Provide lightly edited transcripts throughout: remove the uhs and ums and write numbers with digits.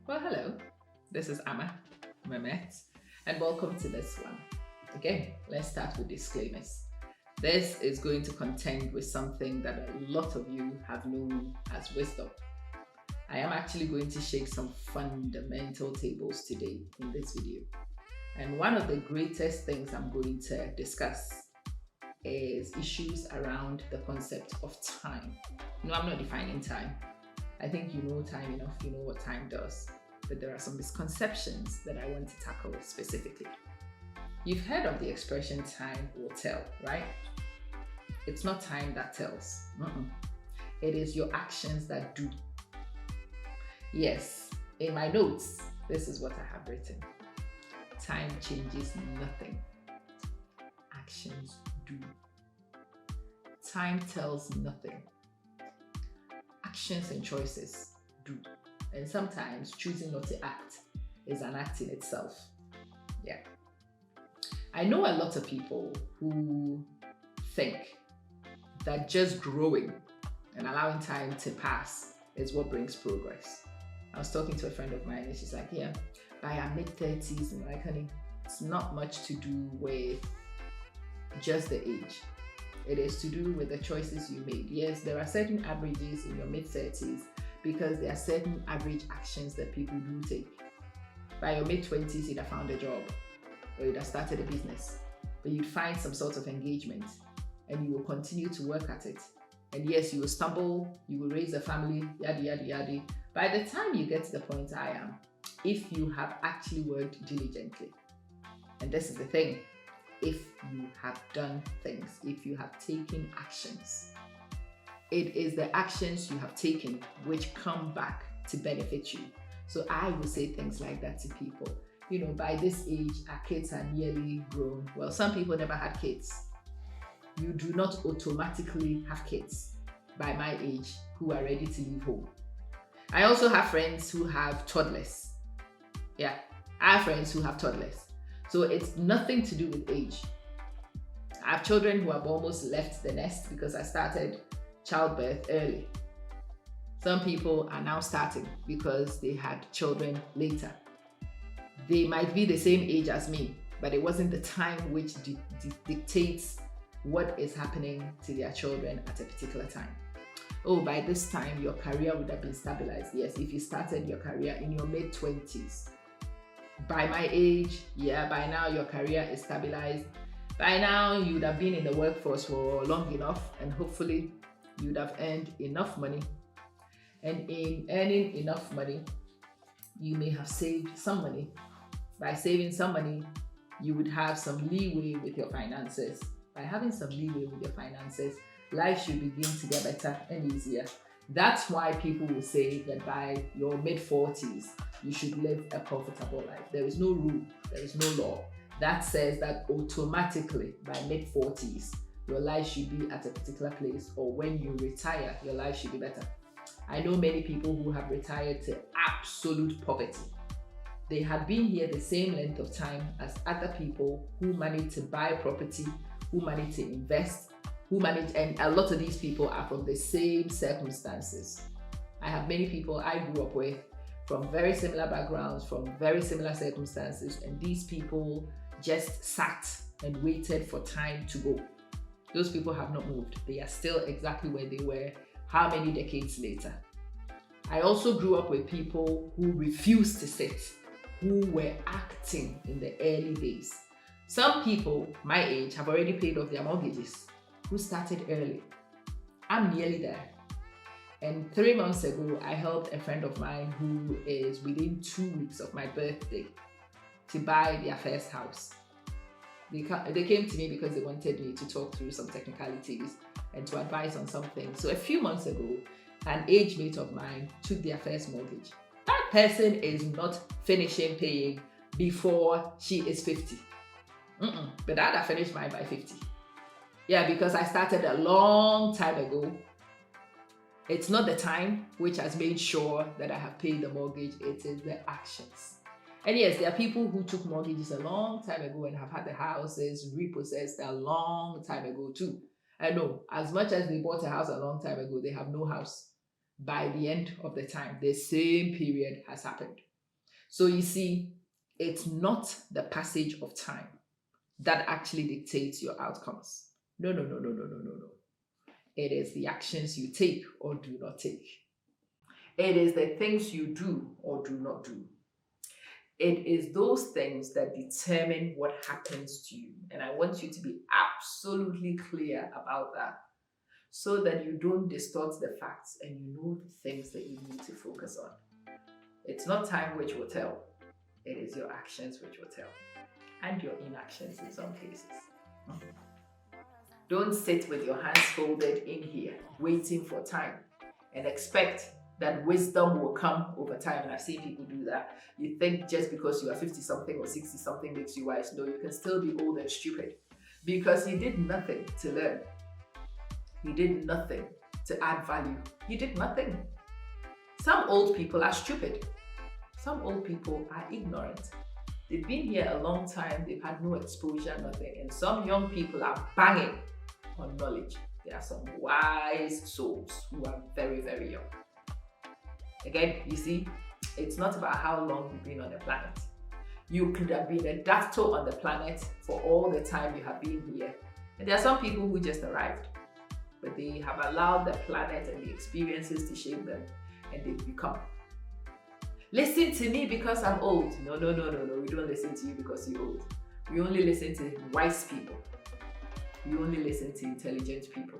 Well, hello. This is Amma Mehmet, and welcome to this one. Again, let's start with disclaimers. This is going to contend with something that a lot of you have known as wisdom. I am actually going to shake some fundamental tables today in this video. And one of the greatest things I'm going to discuss is issues around the concept of time. No, I'm not defining time. I think you know time enough, you know what time does. But there are some misconceptions that I want to tackle specifically. You've heard of the expression time will tell, right? It's not time that tells. It is your actions that do. Yes, in my notes, this is what I have written. Time changes nothing. Actions do. Time tells nothing. Actions and choices do. And sometimes choosing not to act is an act in itself. Yeah. I know a lot of people who think that just growing and allowing time to pass is what brings progress. I was talking to a friend of mine and she's like, yeah, by our mid-30s, and like, honey, it's not much to do with just the age. It is to do with the choices you made. Yes, there are certain averages in your mid-30s because there are certain average actions that people do take. By your mid-20s, you'd have found a job or you'd have started a business, but you'd find some sort of engagement and you will continue to work at it. And yes, you will stumble, you will raise a family, yada, yada, yada. By the time you get to the point I am, if you have actually worked diligently, and this is the thing, if you have done things, if you have taken actions, it is the actions you have taken which come back to benefit you. So I will say things like that to people. You know, by this age, our kids are nearly grown. Well, some people never had kids. You do not automatically have kids by my age who are ready to leave home. I also have friends who have toddlers. Yeah, I have friends who have toddlers. So it's nothing to do with age. I have children who have almost left the nest because I started childbirth early. Some people are now starting because they had children later. They might be the same age as me, but it wasn't the time which dictates what is happening to their children at a particular time. Oh, by this time, your career would have been stabilized. Yes, if you started your career in your mid-20s. By my age, yeah, by now your career is stabilized. By now, you would have been in the workforce for long enough, and hopefully you would have earned enough money. And in earning enough money, you may have saved some money. By saving some money, you would have some leeway with your finances. By having some leeway with your finances, life should begin to get better and easier. That's why people will say that by your mid-40s, you should live a comfortable life. There is no rule, there is no law that says that automatically by mid-40s, your life should be at a particular place, or when you retire, your life should be better. I know many people who have retired to absolute poverty. They had been here the same length of time as other people who managed to buy property, who managed to invest, and a lot of these people are from the same circumstances. I have many people I grew up with from very similar backgrounds, from very similar circumstances, and these people just sat and waited for time to go. Those people have not moved. They are still exactly where they were how many decades later. I also grew up with people who refused to sit, who were acting in the early days. Some people my age have already paid off their mortgages, who started early. I'm nearly there. And 3 months ago, I helped a friend of mine who is within 2 weeks of my birthday to buy their first house. They came to me because they wanted me to talk through some technicalities and to advise on something. So a few months ago, an age mate of mine took their first mortgage. That person is not finishing paying before she is 50. But I'd have finished mine by 50. Yeah, because I started a long time ago. It's not the time which has made sure that I have paid the mortgage, it is the actions. And yes, there are people who took mortgages a long time ago and have had the houses repossessed a long time ago too. I know, as much as they bought a house a long time ago, they have no house. By the end of the time, the same period has happened. So you see, it's not the passage of time that actually dictates your outcomes. No, no, no, no, no, no, no, no. It is the actions you take or do not take. It is the things you do or do not do. It is those things that determine what happens to you. And I want you to be absolutely clear about that so that you don't distort the facts and you know the things that you need to focus on. It's not time which will tell, it is your actions which will tell, and your inactions in some cases. Don't sit with your hands folded in here, waiting for time and expect that wisdom will come over time. And I've seen people do that. You think just because you are 50 something or 60 something makes you wise. No, you can still be old and stupid because you did nothing to learn. You did nothing to add value. You did nothing. Some old people are stupid. Some old people are ignorant. They've been here a long time. They've had no exposure, nothing. And some young people are banging on knowledge. There are some wise souls who are very, very young. Again, you see, it's not about how long you've been on the planet. You could have been a dafto on the planet for all the time you have been here. And there are some people who just arrived, but they have allowed the planet and the experiences to shape them, and they've become. Listen to me because I'm old. No, no, no, no, no. We don't listen to you because you're old. We only listen to wise people. We only listen to intelligent people.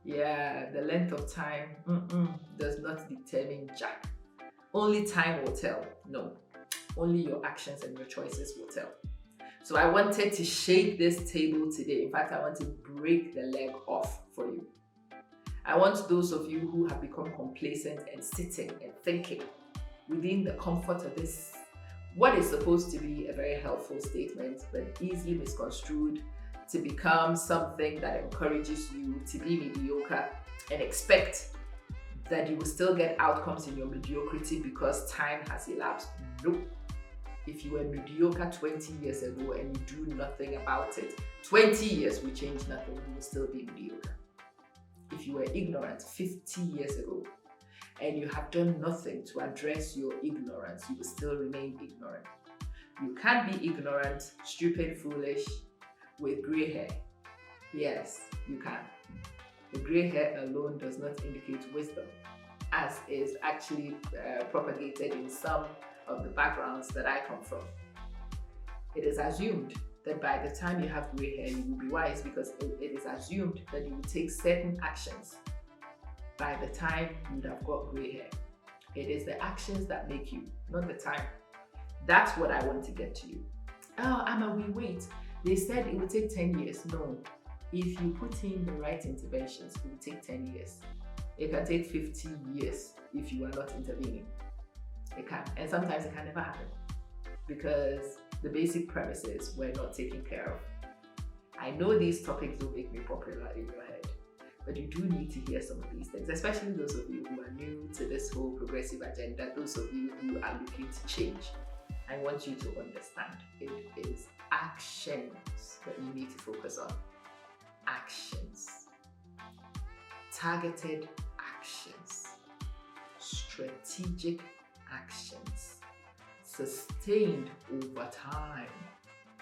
Yeah, the length of time does not determine jack. Only time will tell. No, only your actions and your choices will tell. So I wanted to shake this table today. In fact, I want to break the leg off for you. I want those of you who have become complacent and sitting and thinking within the comfort of this, what is supposed to be a very helpful statement, but easily misconstrued to become something that encourages you to be mediocre and expect that you will still get outcomes in your mediocrity because time has elapsed. Nope. If you were mediocre 20 years ago and you do nothing about it, 20 years will change nothing, you will still be mediocre. If you were ignorant 50 years ago and you have done nothing to address your ignorance, you will still remain ignorant. You can't be ignorant, stupid, foolish, with grey hair. Yes, you can. The grey hair alone does not indicate wisdom, as is actually propagated in some of the backgrounds that I come from. It is assumed that by the time you have grey hair, you will be wise because it is assumed that you will take certain actions by the time you would have got grey hair. It is the actions that make you, not the time. That's what I want to get to you. Oh, Amma, we wait. They said it would take 10 years. No. If you put in the right interventions, it will take 10 years. It can take 50 years if you are not intervening. It can. And sometimes it can never happen because the basic premises were not taken care of. I know these topics don't make me popular in your head, but you do need to hear some of these things, especially those of you who are new to this whole progressive agenda, those of you who are looking to change. I want you to understand it is actions that you need to focus on. Actions. Targeted actions. Strategic actions. Sustained over time,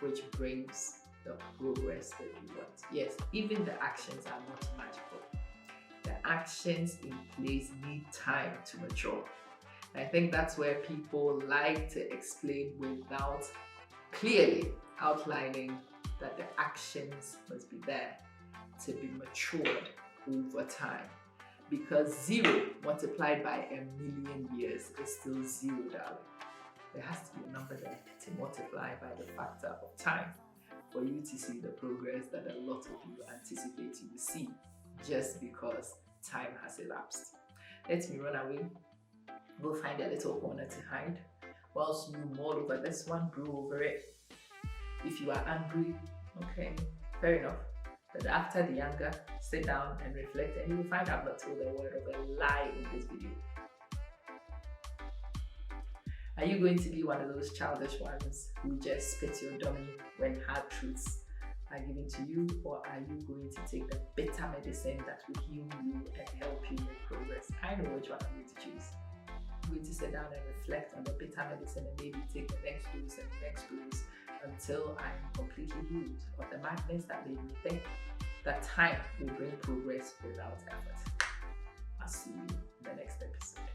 which brings the progress that you want. Yes, even the actions are not magical. The actions in place need time to mature. I think that's where people like to explain without clearly outlining that the actions must be there to be matured over time. Because 0 multiplied by 1,000,000 years is still 0, darling. There has to be a number there to multiply by the factor of time for you to see the progress that a lot of you anticipate you will see just because time has elapsed. Let me run away. Go find a little corner to hide whilst you mull over this one, brew over it. If you are angry, okay, fair enough. But after the anger, sit down and reflect, and you will find I've not told a word of a lie in this video. Are you going to be one of those childish ones who just spit your dummy when hard truths are given to you, or are you going to take the bitter medicine that will heal you and help you make progress? I know which one I'm going to choose. going to sit down and reflect on the bitter medicine and maybe take the next dose and the next dose until I'm completely healed of the madness that made me think that time will bring progress without effort. I'll see you in the next episode.